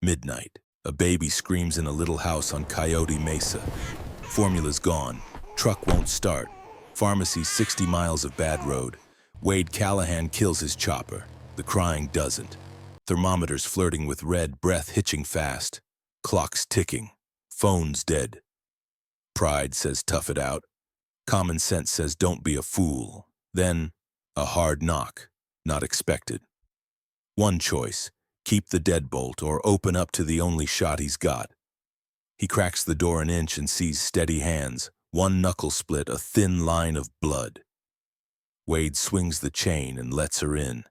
Midnight. A baby screams in a little house on Coyote Mesa. Formula's gone. Truck won't start. Pharmacy 60 miles of bad road. Wade Callahan kills his chopper. The crying doesn't. Thermometers flirting with red, breath hitching fast. Clocks ticking. Phone's dead. Pride says tough it out. Common sense says don't be a fool. Then, a hard knock. Not expected. One choice. Keep the deadbolt or open up to the only shot he's got. He cracks the door an inch and sees steady hands. One knuckle split, a thin line of blood. Wade swings the chain and lets her in.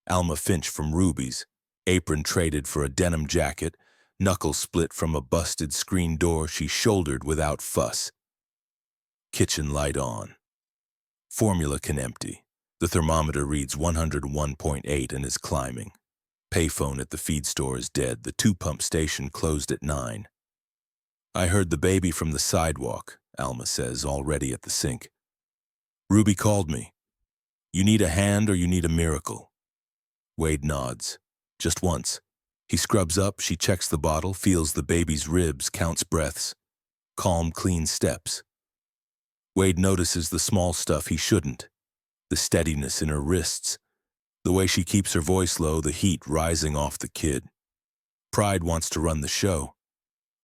Alma Finch from Ruby's, apron traded for a denim jacket, knuckle split from a busted screen door she shouldered without fuss. Kitchen light on. Formula can empty. The thermometer reads 101.8 and is climbing. Payphone at the feed store is dead. The two-pump station closed at 9. I heard the baby from the sidewalk, Alma says, already at the sink. Ruby called me. You need a hand or you need a miracle? Wade nods. Just once. He scrubs up, she checks the bottle, feels the baby's ribs, counts breaths. Calm, clean steps. Wade notices the small stuff he shouldn't. The steadiness in her wrists. The way she keeps her voice low, the heat rising off the kid. Pride wants to run the show.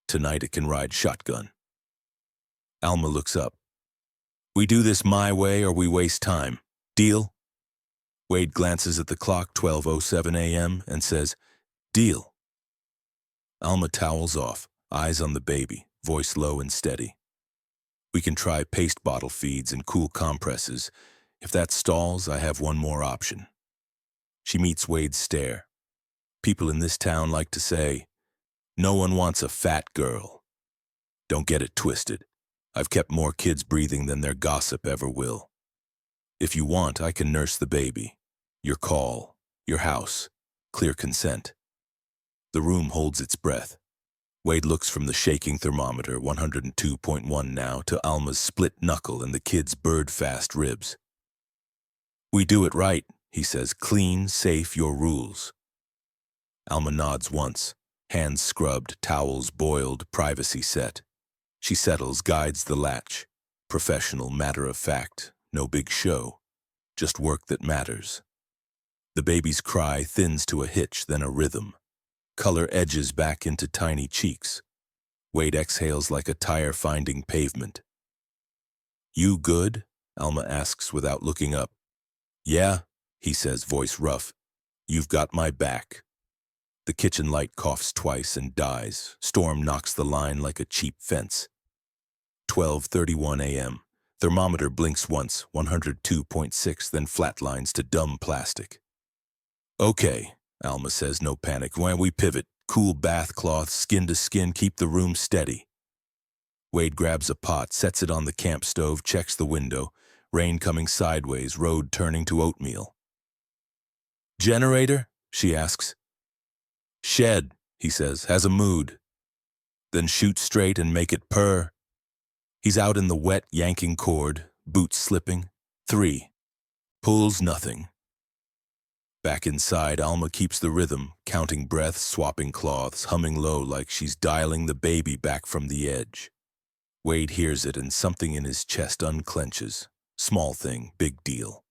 Tonight it can ride shotgun. Alma looks up. We do this my way or we waste time. Deal? Wade glances at the clock, 12:07 a.m., and says, Deal. Alma towels off, eyes on the baby, voice low and steady. We can try paste bottle feeds and cool compresses. If that stalls, I have one more option. She meets Wade's stare. People in this town like to say, no one wants a fat girl. Don't get it twisted. I've kept more kids breathing than their gossip ever will. If you want, I can nurse the baby. Your call, your house, clear consent. The room holds its breath. Wade looks from the shaking thermometer, 102.1 now, to Alma's split knuckle and the kid's bird-fast ribs. We do it right, he says, clean, safe, your rules. Alma nods once, hands scrubbed, towels boiled, privacy set. She settles, guides the latch. Professional, matter of fact, no big show, just work that matters. The baby's cry thins to a hitch, then a rhythm. Color edges back into tiny cheeks. Wade exhales like a tire finding pavement. You good? Alma asks without looking up. Yeah, he says, voice rough. You've got my back. The kitchen light coughs twice and dies. Storm knocks the line like a cheap fence. 12:31 a.m. Thermometer blinks once, 102.6, then flatlines to dumb plastic. Okay, Alma says, no panic. When we pivot, cool bath cloths, skin to skin, keep the room steady. Wade grabs a pot, sets it on the camp stove, checks the window. Rain coming sideways, road turning to oatmeal. Generator? She asks. Shed, he says, has a mood. Then shoot straight and make it purr. He's out in the wet, yanking cord, boots slipping. 3. Pulls nothing. Back inside, Alma keeps the rhythm, counting breaths, swapping cloths, humming low like she's dialing the baby back from the edge. Wade hears it and something in his chest unclenches. Small thing, big deal.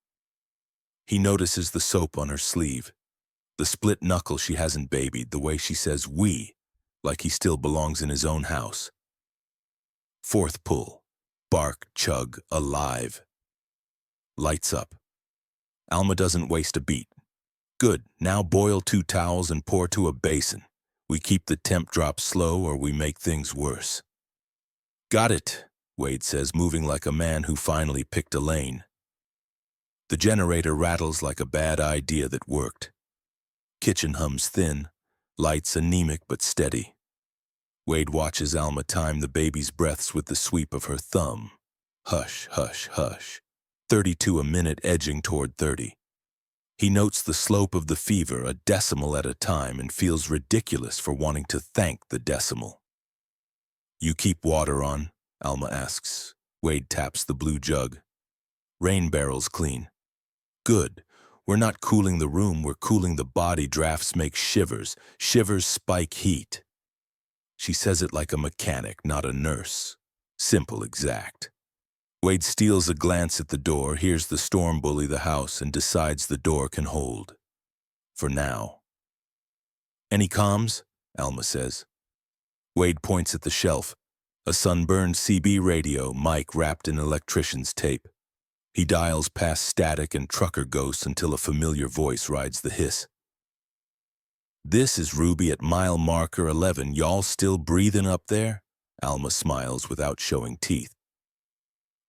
He notices the soap on her sleeve. The split knuckle she hasn't babied, the way she says we, like he still belongs in his own house. 4th pull. Bark, chug, alive. Lights up. Alma doesn't waste a beat. Good, now boil 2 towels and pour to a basin. We keep the temp drop slow or we make things worse. Got it, Wade says, moving like a man who finally picked a lane. The generator rattles like a bad idea that worked. Kitchen hums thin, lights anemic but steady. Wade watches Alma time the baby's breaths with the sweep of her thumb. Hush, hush, hush. 32 a minute, edging toward 30. He notes the slope of the fever, a decimal at a time, and feels ridiculous for wanting to thank the decimal. You keep water on? Alma asks. Wade taps the blue jug. Rain barrel's clean. Good. We're not cooling the room, we're cooling the body. Drafts make shivers. Shivers spike heat. She says it like a mechanic, not a nurse. Simple, exact. Wade steals a glance at the door, hears the storm bully the house, and decides the door can hold. For now. Any comms? Alma says. Wade points at the shelf. A sunburned CB radio, mic wrapped in electrician's tape. He dials past static and trucker ghosts until a familiar voice rides the hiss. This is Ruby at mile marker 11. Y'all still breathing up there? Alma smiles without showing teeth.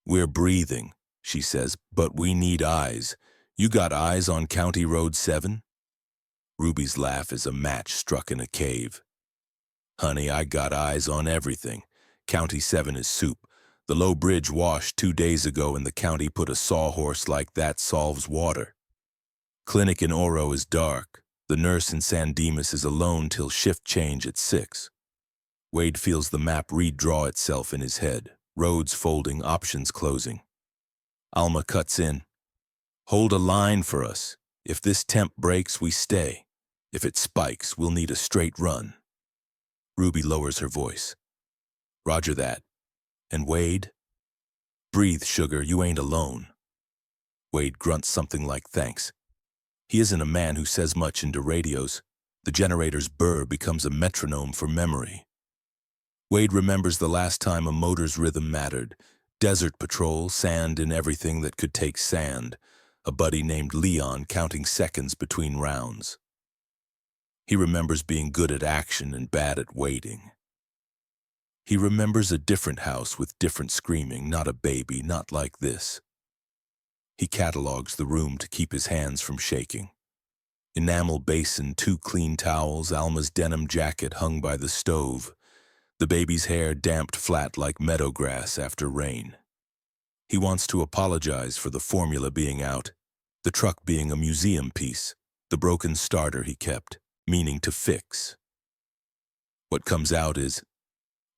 We're breathing, she says, but we need eyes. You got eyes on County Road 7? Ruby's laugh is a match struck in a cave. Honey, I got eyes on everything. County 7 is soup. The low bridge washed 2 days ago and the county put a sawhorse like that solves water. Clinic in Oro is dark. The nurse in San Dimas is alone till shift change at 6. Wade feels the map redraw itself in his head. Roads folding, options closing. Alma cuts in. Hold a line for us. If this temp breaks, we stay. If it spikes, we'll need a straight run. Ruby lowers her voice. Roger that. And Wade? Breathe, sugar, you ain't alone. Wade grunts something like thanks. He isn't a man who says much into radios. The generator's burr becomes a metronome for memory. Wade remembers the last time a motor's rhythm mattered. Desert patrol, sand in everything that could take sand. A buddy named Leon counting seconds between rounds. He remembers being good at action and bad at waiting. He remembers a different house with different screaming, not a baby, not like this. He catalogs the room to keep his hands from shaking. Enamel basin, 2 clean towels, Alma's denim jacket hung by the stove, the baby's hair damped flat like meadow grass after rain. He wants to apologize for the formula being out, the truck being a museum piece, the broken starter he kept, meaning to fix. What comes out is,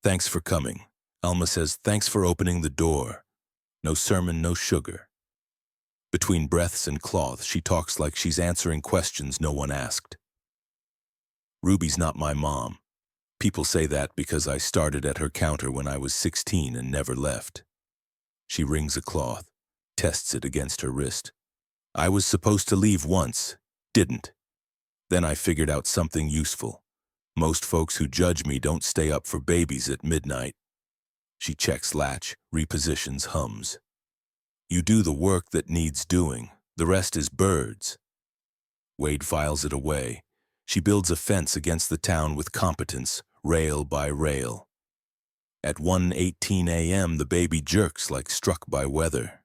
thanks for coming. Alma says, thanks for opening the door. No sermon, no sugar. Between breaths and cloth, she talks like she's answering questions no one asked. Ruby's not my mom. People say that because I started at her counter when I was 16 and never left. She wrings a cloth, tests it against her wrist. I was supposed to leave once, didn't. Then I figured out something useful. Most folks who judge me don't stay up for babies at midnight. She checks latch, repositions, hums. You do the work that needs doing. The rest is birds. Wade files it away. She builds a fence against the town with competence, rail by rail. At 1:18 a.m., the baby jerks like struck by weather.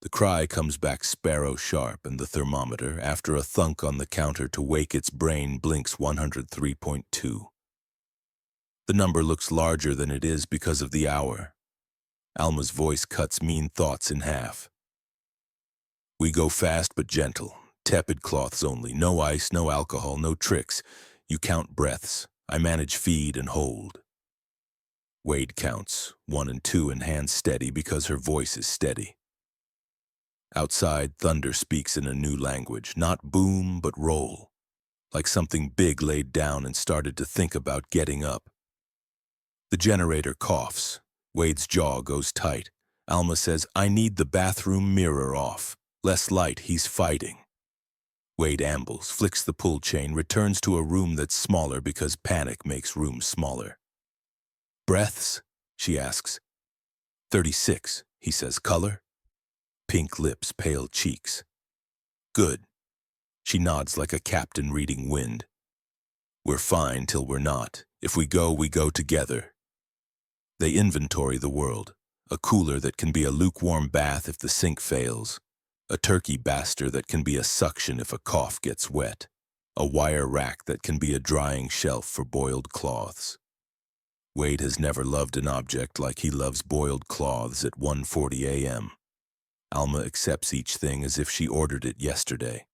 The cry comes back sparrow sharp, and the thermometer, after a thunk on the counter to wake its brain, blinks 103.2. The number looks larger than it is because of the hour. Alma's voice cuts mean thoughts in half. We go fast but gentle. Tepid cloths only. No ice, no alcohol, no tricks. You count breaths. I manage feed and hold. Wade counts, 1 and 2 and hands steady because her voice is steady. Outside, thunder speaks in a new language, not boom but roll, like something big laid down and started to think about getting up. The generator coughs. Wade's jaw goes tight. Alma says, I need the bathroom mirror off. Less light, he's fighting. Wade ambles, flicks the pull chain, returns to a room that's smaller because panic makes rooms smaller. Breaths? She asks. 36, he says. Color? Pink lips, pale cheeks. Good. She nods like a captain reading wind. We're fine till we're not. If we go together. They inventory the world. A cooler that can be a lukewarm bath if the sink fails. A turkey baster that can be a suction if a cough gets wet. A wire rack that can be a drying shelf for boiled cloths. Wade has never loved an object like he loves boiled cloths at 1:40 a.m. Alma accepts each thing as if she ordered it yesterday.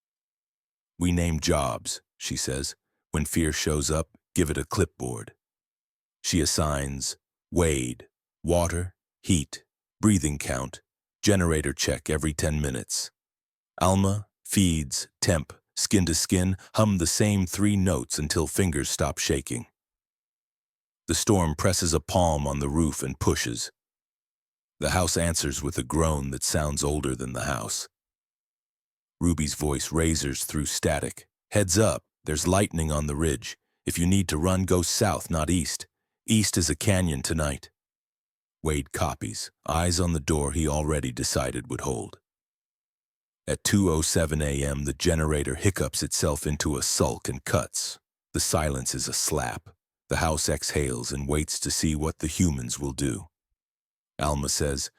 We name jobs, she says. When fear shows up, give it a clipboard. She assigns Wade, water, heat, breathing count, generator check every 10 minutes. Alma, Feeds, temp, skin to skin, hum the same 3 notes until fingers stop shaking. The storm presses a palm on the roof and pushes. The house answers with a groan that sounds older than the house. Ruby's voice razors through static. Heads up, there's lightning on the ridge. If you need to run, go south, not east. East is a canyon tonight. Wade copies, eyes on the door he already decided would hold. At 2:07 a.m., the generator hiccups itself into a sulk and cuts. The silence is a slap. The house exhales and waits to see what the humans will do. Alma says,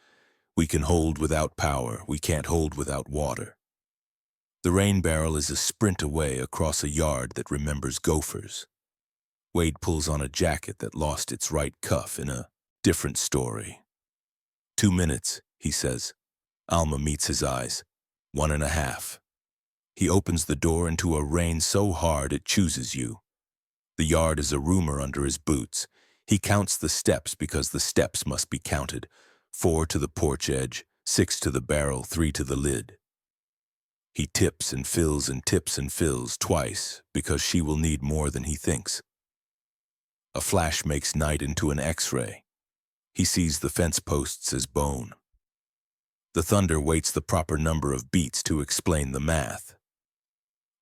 "We can hold without power, we can't hold without water." The rain barrel is a sprint away across a yard that remembers gophers. Wade pulls on a jacket that lost its right cuff in a different story. 2 minutes, he says. Alma meets his eyes. 1.5. He opens the door into a rain so hard it chooses you. The yard is a rumor under his boots. He counts the steps because the steps must be counted. 4 to the porch edge, 6 to the barrel, 3 to the lid. He tips and fills and tips and fills twice because she will need more than he thinks. A flash makes night into an X-ray. He sees the fence posts as bone. The thunder waits the proper number of beats to explain the math.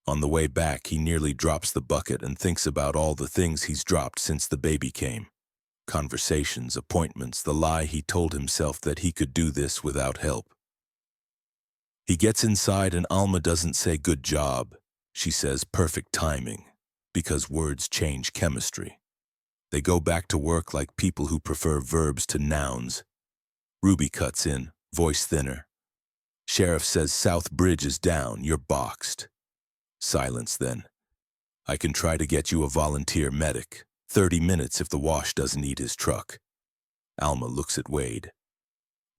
On the way back, he nearly drops the bucket and thinks about all the things he's dropped since the baby came. Conversations, appointments, the lie he told himself that he could do this without help. He gets inside and Alma doesn't say good job. She says perfect timing, because words change chemistry. They go back to work like people who prefer verbs to nouns. Ruby cuts in, voice thinner. Sheriff says South Bridge is down, you're boxed. Silence then. I can try to get you a volunteer medic. 30 minutes if the wash doesn't eat his truck. Alma looks at Wade.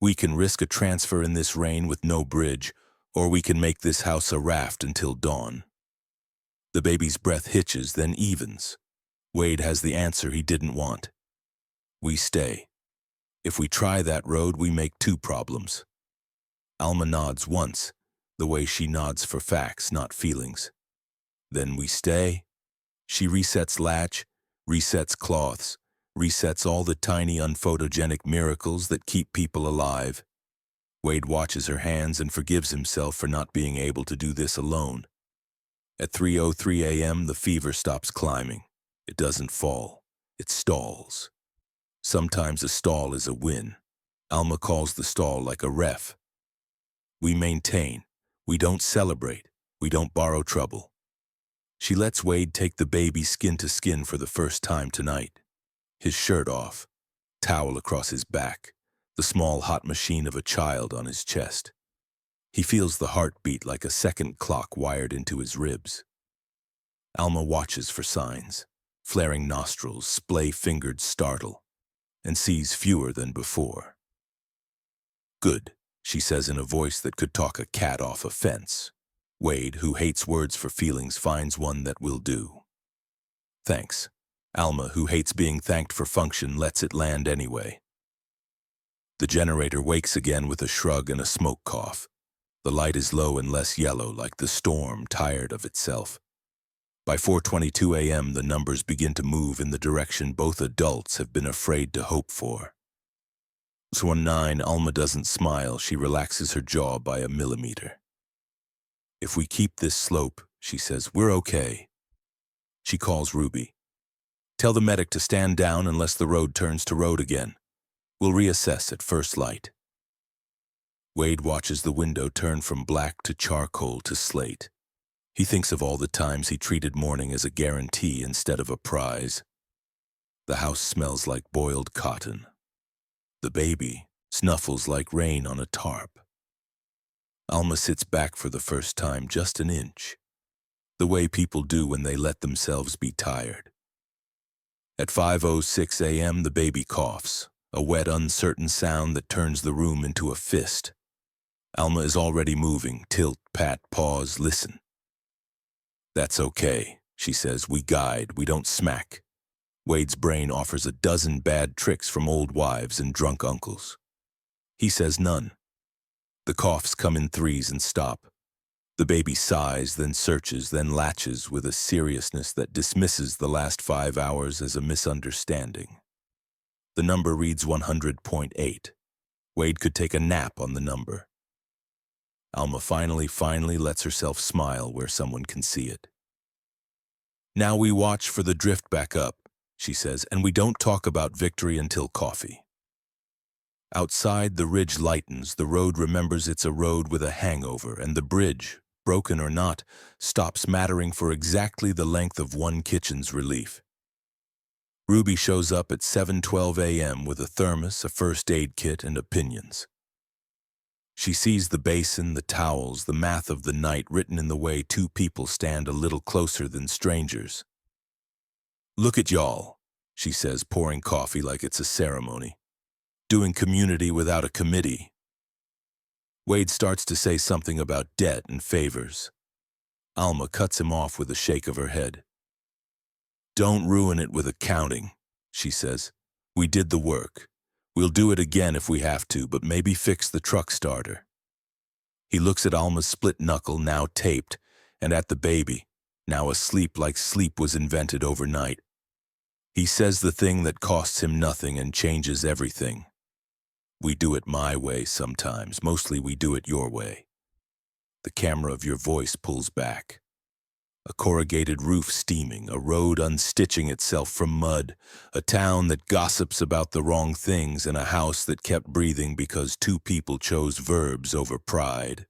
We can risk a transfer in this rain with no bridge, or we can make this house a raft until dawn. The baby's breath hitches, then evens. Wade has the answer he didn't want. We stay. If we try that road, we make 2 problems. Alma nods once, the way she nods for facts, not feelings. Then we stay. She resets latch, resets cloths, resets all the tiny unphotogenic miracles that keep people alive. Wade watches her hands and forgives himself for not being able to do this alone. At 3:03 a.m., the fever stops climbing. It doesn't fall. It stalls. Sometimes a stall is a win. Alma calls the stall like a ref. We maintain. We don't celebrate. We don't borrow trouble. She lets Wade take the baby skin to skin for the first time tonight. His shirt off, towel across his back, the small hot machine of a child on his chest. He feels the heartbeat like a second clock wired into his ribs. Alma watches for signs, flaring nostrils, splay-fingered startle, and sees fewer than before. Good, she says in a voice that could talk a cat off a fence. Wade, who hates words for feelings, finds one that will do. Thanks. Alma, who hates being thanked for function, lets it land anyway. The generator wakes again with a shrug and a smoke cough. The light is low and less yellow, like the storm tired of itself. By 4:22 a.m., the numbers begin to move in the direction both adults have been afraid to hope for. 9, Alma doesn't smile. She relaxes her jaw by a millimeter. If we keep this slope, she says, we're okay. She calls Ruby. Tell the medic to stand down unless the road turns to road again. We'll reassess at first light. Wade watches the window turn from black to charcoal to slate. He thinks of all the times he treated morning as a guarantee instead of a prize. The house smells like boiled cotton. The baby snuffles like rain on a tarp. Alma sits back for the first time just an inch, the way people do when they let themselves be tired. At 5:06 a.m., the baby coughs, a wet, uncertain sound that turns the room into a fist. Alma is already moving. Tilt, pat, pause, listen. That's okay, she says. We guide, we don't smack. Wade's brain offers a dozen bad tricks from old wives and drunk uncles. He says none. The coughs come in threes and stop. The baby sighs, then searches, then latches with a seriousness that dismisses the last 5 hours as a misunderstanding. The number reads 100.8. Wade could take a nap on the number. Alma finally lets herself smile where someone can see it. "Now we watch for the drift back up," she says, "and we don't talk about victory until coffee." Outside, the ridge lightens, the road remembers it's a road with a hangover, and the bridge, broken or not, stops mattering for exactly the length of one kitchen's relief. Ruby shows up at 7:12 a.m. with a thermos, a first aid kit, and opinions. She sees the basin, the towels, the math of the night written in the way two people stand a little closer than strangers. "Look at y'all," she says, pouring coffee like it's a ceremony. "Doing community without a committee." Wade starts to say something about debt and favors. Alma cuts him off with a shake of her head. "Don't ruin it with accounting," she says. "We did the work. We'll do it again if we have to, but maybe fix the truck starter." He looks at Alma's split knuckle, now taped, and at the baby, now asleep like sleep was invented overnight. He says the thing that costs him nothing and changes everything. "We do it my way sometimes. Mostly we do it your way." The camera of your voice pulls back. A corrugated roof steaming, a road unstitching itself from mud, a town that gossips about the wrong things, and a house that kept breathing because two people chose verbs over pride.